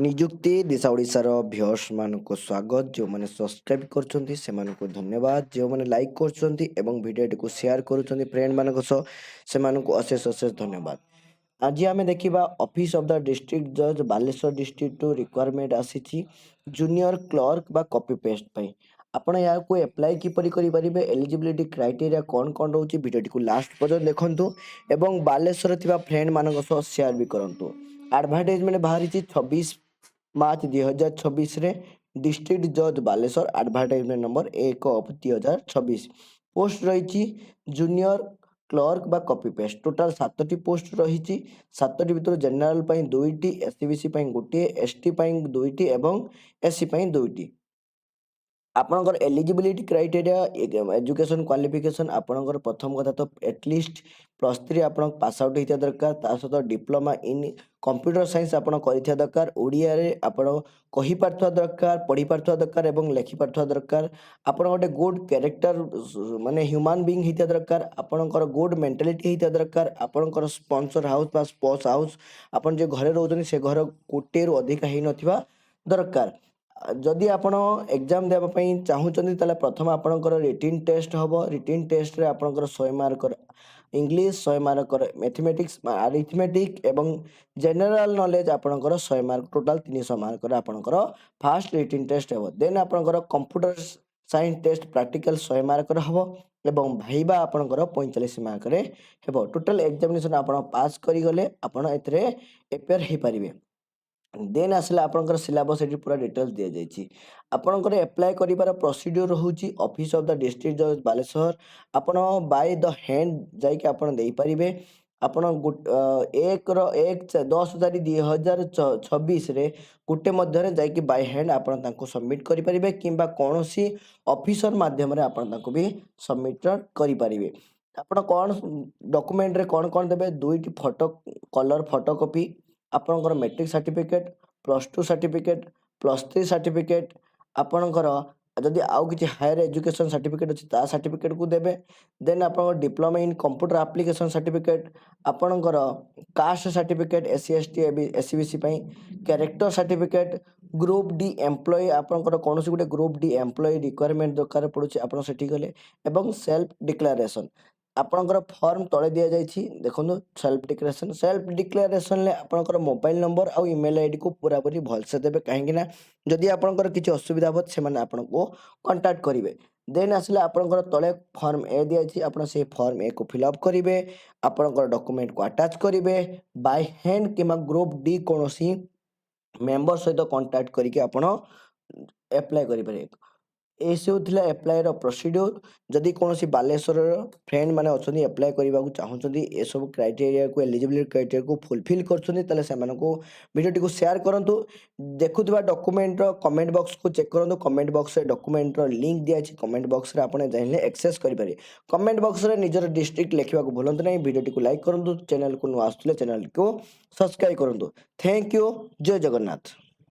निजुक्ति दिशा ओडिशार भ्यूअर्स मानक स्वागत जो मैंने सब्सक्राइब करछंती से मानक धन्यवाद जो मैंने लाइक करछंती एवं वीडियो को शेयर करूछंती फ्रेंड मानक सह से मानक अशेष अशेष धन्यवाद। आज आम देखा ऑफिस ऑफ द डिस्ट्रिक्ट जज बालेश्वर डिस्ट्रिक्ट टू रिक्वायरमेंट आसी जूनियर क्लर्क बा कॉपी पेस्ट पाई आपण या को अप्लाई किपरि करि परिबे एलिजिबिलिटी क्राइटेरिया कौन कौन रोची वीडियो को लास्ट पर्यंत देखंतु एवं बालेश्वर थिबा फ्रेंड मानक सह शेयर भी करंतु। एडवर्टाइजमेंट बाहरी 26 मार्च 2026 रे डिस्ट्रिक्ट जज बालेश्वर एडवर्टाइजमेंट नंबर 1/2026 पोस्ट रही जूनियर क्लर्क बा कॉपी पेस्ट टोटाल 7टी पोस्ट रही 7टी भितर जनरल पाई 2टी एससीबीसी पाई गोटे एसटी पाई 2टी एवं एससी पाई 2टी आपणकर एलिजिबिलिटी क्राइटेरिया एजुकेशन क्वालिफिकेशन आपणकर प्रथम कथा तो एटलिस्ट +3 आप पास आउट होता दरकार ता सहित डिप्लोमा इन कंप्यूटर साइंस आप दरकार ओडिया रे आप कही पारथुआ दरकार पढ़ी पारथुआ दरकार एवं लेखि पारथुआ दरकार आपण गोटे गुड कैरेक्टर माने ह्यूमन बीइंग होता दरकार आपणकर गुड मेंटालिटी होता दरकार आपणकर स्पॉन्सर हाउस बा स्पॉस हाउस आपण जे घरे रहउछन से घर कोटे रु अधिक हेई नथिबा दरकार। जदि आपण एग्जाम देबा पई चाहुचंदी ताले प्रथम आपणकर रिटन टेस्ट हबो रिटन टेस्ट रे आपणकर 100 mark English 100 mark mathematics arithmetic एवं जनरल नॉलेज आपणकर 100 मार्क टोटल 300 मार्क रे आपणकर फास्ट रिटन टेस्ट हबो देन आपणकर computer science test practical 100 mark रे हबो एवं भाइबा आपणकर 45 मार्क रे हेबो टोटल एग्जामिनेशन आपण पास करि गले आपण एतरे अपेयर हे परिबे। देन आसला आपनकर सिलेबस एटी पूरा डिटेल्स दिया जायछि आपनकर अप्लाई करिवार प्रोसीड्यूर होउछि ऑफिस ऑफ द डिस्ट्रिक्ट जज बालेश्वर आपण बाय द हैंड जाय कि आपण देई परिबे आपण 1/10/2026 रे गुटे मध्य रे जाय कि बाय हैंड आपण तांको सबमिट करि परिबे किंबा कोनोसी ऑफिसर माध्यम रे आपण तांको भी सबमिट करि परिबे। आपण कोन डॉक्यूमेंट रे कोन कोन देबे दुईटी फोटो कलर फोटोकॉपी आपणकर मैट्रिक सर्टिफिकेट +2 सर्टिफिकेट +3 सर्टिफिकेट आपणकर जदि आउ किछि हायर एजुकेशन सर्टिफिकेट अछि ता सर्टिफिकेट को देबे देन आपन diploma in computer application certificate आपणकर caste certificate SC ST SCBC पई character certificate group D employ आपणकर कोनोसी गुटे ग्रुप डी एम्प्लॉय रिक्वायरमेंट दरकार पड़ुछि आपण सेठी गले एवं सेल्फ डिक्लेरेशन आपणकर फॉर्म तळे दिया जायछि देखंतु सेल्फ डिक्लेरेशन ले आपणकर मोबाइल नंबर आ ईमेल आईडी को पूरा पूरी भल से देबे काहेकि ना जदि आपणकर किछि असुविधा होत से माने आपण को कांटेक्ट करिवे। देन आसले आपणकर तळे फॉर्म ए दिया जायछि आपण से फॉर्म ए को फिल अप करिवे आपणकर डॉक्यूमेंट को अटैच करिवे बाय हैंड किमा ग्रुप डी कोनोसी मेंबर सहित कांटेक्ट करिके आपण अप्लाई करि परिवे। एसो थिला अप्लाई रो प्रोसीड्यूर जदि कोनोसी बालेश्वर फ्रेंड माने अछनी अप्लाई करबा को चाहउछंती ए सब क्राइटेरिया को एलिजिबिलिटी क्राइटेरिया को फुलफिल करछंती तले से मानको वीडियो को शेयर करंतु देखुतबा डॉक्यूमेंट रो कमेंट बॉक्स को चेक करंतु कमेंट बॉक्स रे डॉक्यूमेंट रो लिंक दिया अछि कमेंट बॉक्स रे आपने जाइले एक्सेस करि पारे कमेंट बॉक्स रे निजर डिस्ट्रिक्ट लेखिबा को भूलंतु नै वीडियो को लाइक करंतु चैनल को नु आस्तले चैनल को सब्सक्राइब करंतु थैंक यू जय जगन्नाथ।